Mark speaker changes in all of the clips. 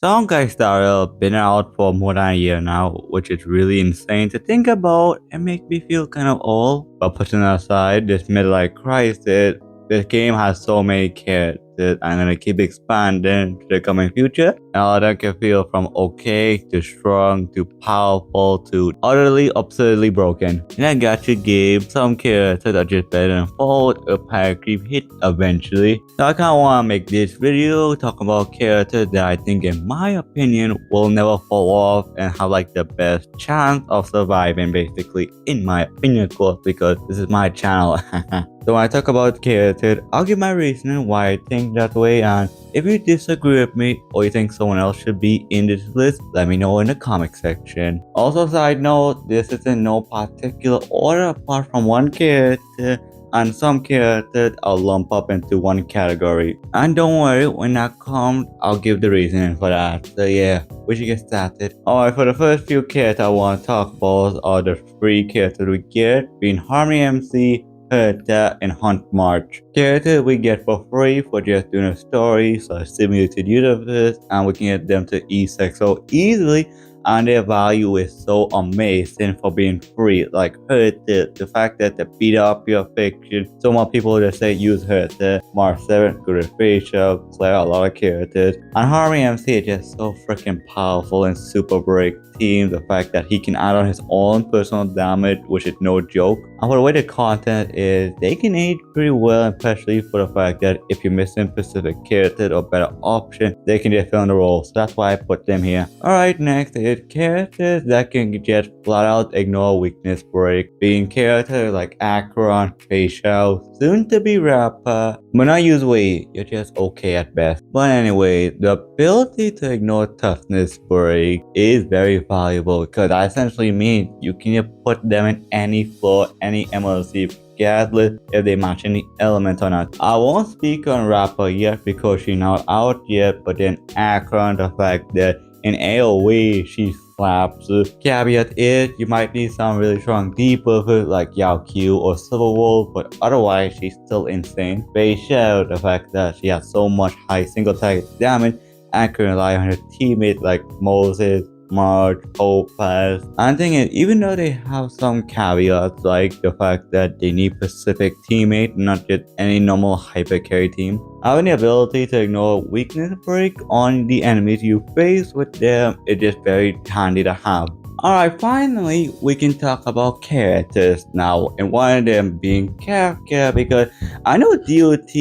Speaker 1: So Honkai Star been out for more than a year now, which is really insane to think about and make me feel kind of old. But putting aside this midlife crisis, this game has so many characters I'm gonna keep expanding to the coming future. And all that can feel from okay to strong to powerful to utterly absurdly broken. In a gacha game, some characters are just better than fold a paragraph hit eventually. So I kinda wanna make this video talk about characters that I think in my opinion will never fall off and have like the best chance of surviving basically in my opinion of course because this is my channel. So when I talk about characters, I'll give my reasoning why I think that way, and if you disagree with me or you think someone else should be in this list, let me know in the comment section. Also, side note, this is in no particular order apart from one character, and some characters I'll lump up into one category. And don't worry, when that comes, I'll give the reasoning for that. So yeah, we should get started. Alright, for the first few characters I want to talk about are the three characters we get, being Harmony MC, Herta, and Hunt March. Characters we get for free for just doing a story, so a simulated universe, and we can get them to E6 so easily, and their value is so amazing for being free. Like Herta, the fact that they beat up your fiction, so more people just say use Herta, March 7, good at facial, clear a lot of characters, and Harmony MC is just so freaking powerful and super break team. The fact that he can add on his own personal damage, which is no joke. And for the way the content is, they can age pretty well, especially for the fact that if you're missing specific characters or better option, they can just fill in the role. So that's why I put them here. Alright, next is characters that can just flat out ignore weakness break, being characters like Akron, Facial, soon to be rapper, but not usually, you're just okay at best. But anyway, the ability to ignore toughness break is very valuable because that essentially means you can just put them in any floor, any MLC, regardless if they match any element or not. I won't speak on rapper yet because she's not out yet, but then Akron, the fact that in AoE she slaps. Caveat is you might need some really strong debuffers like Yao Q or Silver Wolf, but otherwise she's still insane. Facial, the fact that she has so much high single target damage and can rely on her teammates like Moses, March, Opus. And the thing is, even though they have some caveats like the fact that they need specific teammate, not just any normal hyper carry team, having the ability to ignore weakness break on the enemies you face with them is just very handy to have. Alright, finally, we can talk about characters now, and one of them being Kafka, because I know DOT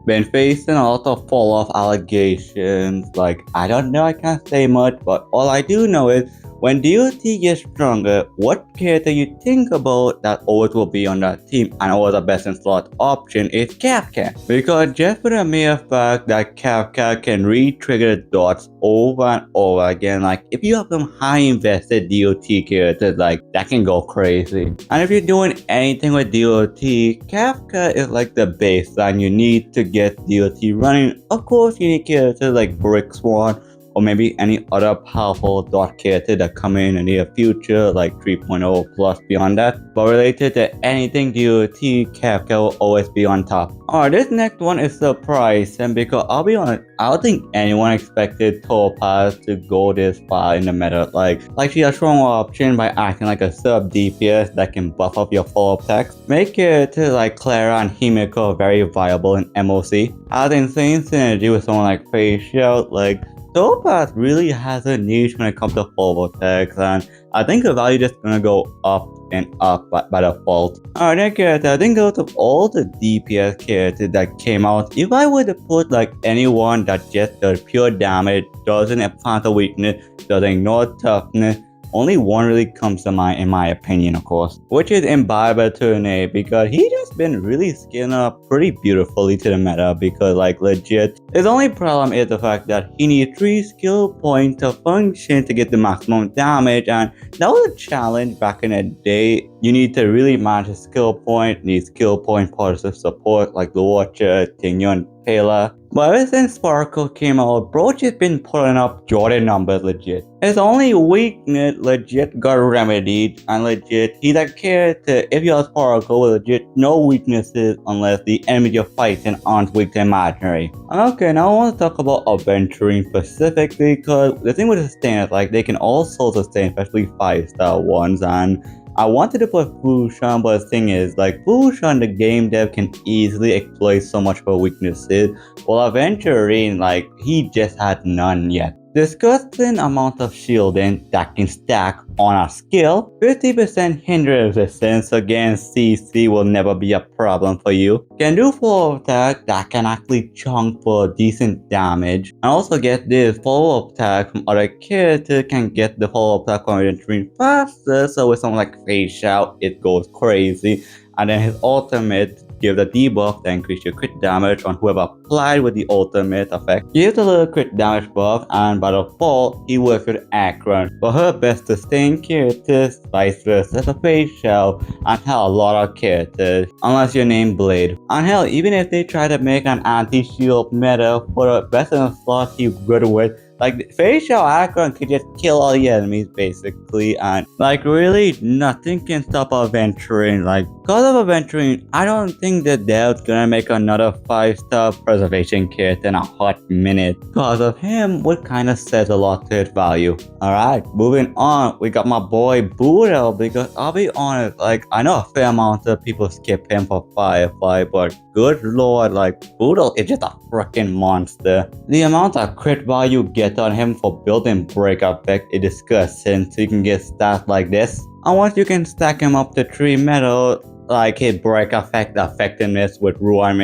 Speaker 1: been facing a lot of fall-off allegations. Like, I don't know, I can't say much, but all I do know is when DOT gets stronger, what character you think about that always will be on that team and always the best in slot option is Kafka. Because just for the mere fact that Kafka can re-trigger dots over and over again, like if you have some high invested DOT characters, like that can go crazy. And if you're doing anything with DOT, Kafka is like the baseline you need to get DOT running. Of course, you need characters like Brick Swan, or maybe any other powerful dot character that come in the near future, like 3.0 plus beyond that. But related to anything DOT, Kafka will always be on top. Alright, this next one is surprising because I'll be honest, I don't think anyone expected Topaz to go this far in the meta. Like she has a strong option by acting like a sub DPS that can buff up your follow-up attacks. Make characters like Clara and Himiko very viable in MOC. Has insane synergy with someone like Facial, like Topaz really has a niche when it comes to follow attacks, and I think the value is just gonna go up and up by default. Alright, that character, I think out of all the DPS characters that came out, if I were to put like anyone that just does pure damage, doesn't encounter weakness, doesn't ignore toughness, only one really comes to mind in my opinion, of course, which is Imbiber Tourney, because he just been really scaling up pretty beautifully to the meta because like legit, his only problem is the fact that he needs 3 skill points to function to get the maximum damage, and that was a challenge back in the day you need to really manage a skill point, need skill point positive support like the Watcher, Tingyon, Taylor. But ever since Sparkle came out, bro just been pulling up Jordan numbers legit. His only weakness legit got remedied, and legit, he's a character, if you're Sparkle, with legit no weaknesses unless the enemy you're fighting aren't weak to imaginary. Okay, now I want to talk about adventuring specifically, because the thing with the stands, like, they can also sustain, especially 5-star ones, and I wanted to put Fushan, but the thing is, like, Fushan, the game dev can easily exploit so much of her weaknesses, while Aventurine, like, he just had none yet. Disgusting amount of shielding that can stack on a skill, 50% hinder resistance against CC will never be a problem for you. Can do full attack that can actually chunk for decent damage, and also get this follow-up attack from other characters can get the follow-up attack from Aventurine faster, so with something like Face Shout, it goes crazy. And then his ultimate gives a debuff that increases your crit damage on whoever applied with the ultimate effect. Gives a little crit damage buff, and by default, he works with Akron. For her best sustained characters, vice versa for Face Shell, and hell, a lot of characters, unless you're named Blade. And hell, even if they try to make an anti-shield meta for the best in the slot he's good with, like, Facial Akron could just kill all the enemies, basically, and, like, really, nothing can stop Aventurine. Like, because of Aventurine, I don't think that dev's gonna make another 5-star preservation character in a hot minute. Because of him, what kinda says a lot to its value. Alright, moving on, we got my boy Boodle, because I'll be honest, like, I know a fair amount of people skip him for Firefly, but good lord, like, Boodle is just a freaking monster. The amount of crit value you get on him for building break effect is disgusting, so you can get stats like this. And once you can stack him up to 3 metal, like his break effect effectiveness with Ruan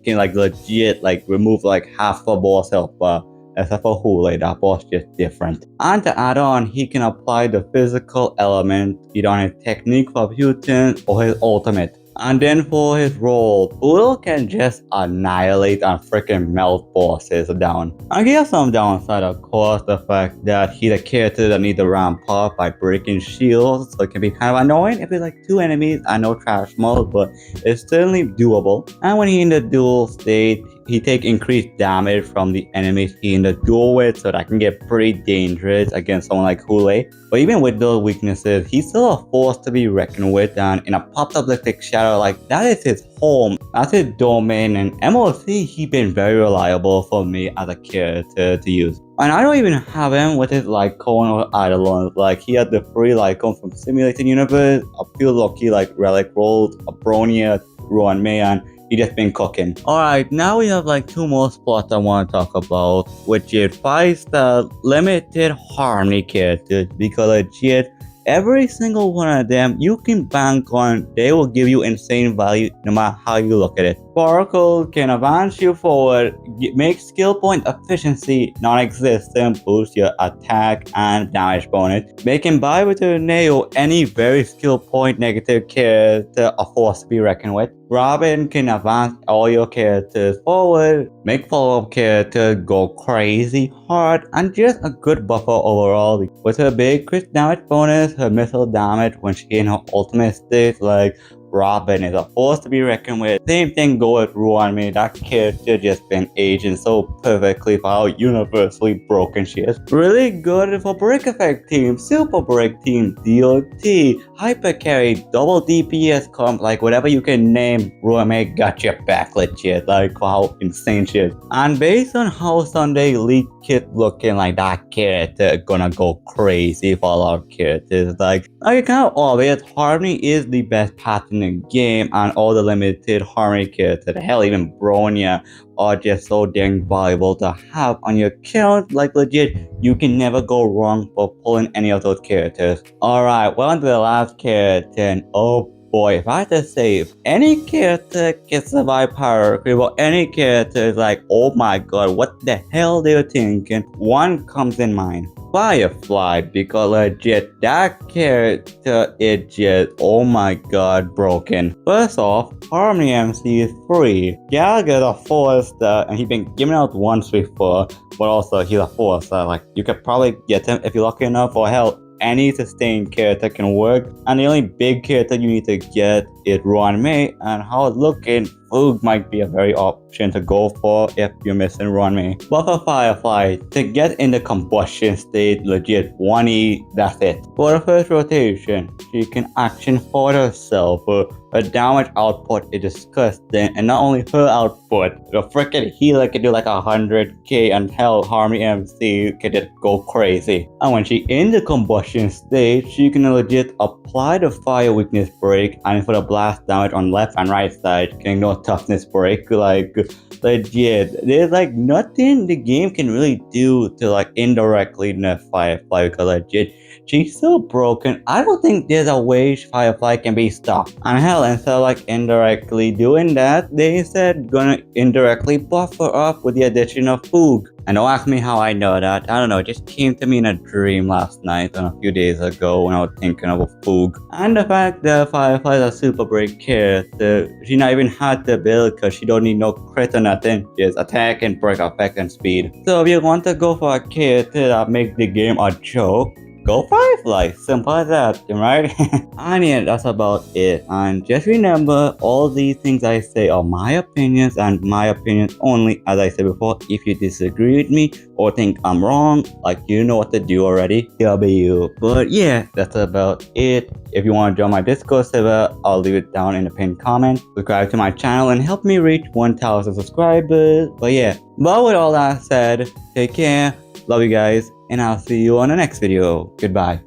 Speaker 1: can like legit like remove like half the boss health bar. Except for Hule, that boss just different. And to add on, he can apply the physical element either on his technique for Putin or his ultimate. And then for his role, Boodle can just annihilate and freaking melt bosses down. I guess some downside, of course, the fact that he's a character that needs to ramp up by breaking shields, so it can be kind of annoying if it's like 2 enemies and no trash mode, but it's certainly doable. And when he's in the duel state, he take increased damage from the enemies he in the duel with, so that can get pretty dangerous against someone like Hule. But even with those weaknesses, he's still a force to be reckoned with, and in a apocalyptic shadow, like, that is his home, that's his domain, and MOC, he's been very reliable for me as a character to use. And I don't even have him with his Lycone or Eidolon. Like, he had the free Lycone from Simulated Universe, a few lucky like Relic Rolls, a Bronia, Ruan Mei, and he just been cooking. Alright, now we have like 2 more spots I want to talk about, which is 5-star limited harmony characters, because legit, every single one of them you can bank on, they will give you insane value no matter how you look at it. Sparkle can advance you forward, make skill point efficiency non-existent, boost your attack and damage bonus, making buy with a nail any very skill point negative character a force to be reckoned with. Robin can advance all your characters forward, make follow-up characters go crazy hard, and just a good buffer overall. With her big crit damage bonus, her missile damage when she in her ultimate state, like, Robin is a force to be reckoned with. Same thing go with Ruan Mei. That character just been aging so perfectly for how universally broken she is. Really good for break effect team, super break team, DOT, hyper carry, double DPS comp, like whatever you can name, Ruan Mei got your back legit, like how insane she is. And based on how Sunday League Kit looking, like that character gonna go crazy for a lot of characters. Like kind of obvious, Harmony is the best path in the game, and all the limited Harmony characters, hell even Bronia, are just so dang valuable to have on your account. Like legit, you can never go wrong for pulling any of those characters. Alright, well on to the last character, and oh boy, if I had to say, if any character can survive Power Creep, or any character is like, oh my god, what the hell they're thinking, one comes in mind. Firefly, because legit, that character is just, oh my god, broken. First off, Harmony MC is free. Gallagher's a 4-star, and he's been given out once before, but also he's a 4-star. Like, you could probably get him if you're lucky enough, or hell, any sustained character can work, and the only big character you need to get is Ruanmei, and how it's looking, Foog might be a very option to go for if you're missing Ruanmei. But for Firefly, to get in the combustion state legit 1E, that's it. For the first rotation, she can action for herself. Her damage output is disgusting, and not only her output, the freaking healer can do like 100k, and hell, Harmony MC can just go crazy. And when she in the combustion state, she can legit apply the fire weakness break, and for the blast damage on left and right side, can ignore toughness break. Like legit, there's like nothing the game can really do to like indirectly nerf Firefly, because legit, she's so broken. I don't think there's a way Firefly can be stopped. And hell, instead of like indirectly doing that, they said gonna indirectly buff her up with the addition of Foog. And don't ask me how I know that. I don't know, it just came to me in a dream last night and a few days ago when I was thinking of a Foog. And the fact that Firefly is a super break character, she not even had the build because she don't need no crit or nothing. Just attack and break effect and speed. So if you want to go for a character that make the game a joke, go Firefly, simple as that, right? And yeah, that's about it. And just remember, all these things I say are my opinions and my opinions only. As I said before, if you disagree with me or think I'm wrong, like you know what to do already, W. But yeah, that's about it. If you want to join my Discord server, I'll leave it down in the pinned comment. Subscribe to my channel and help me reach 1,000 subscribers. But yeah, but with all that said, take care, love you guys, and I'll see you on the next video. Goodbye.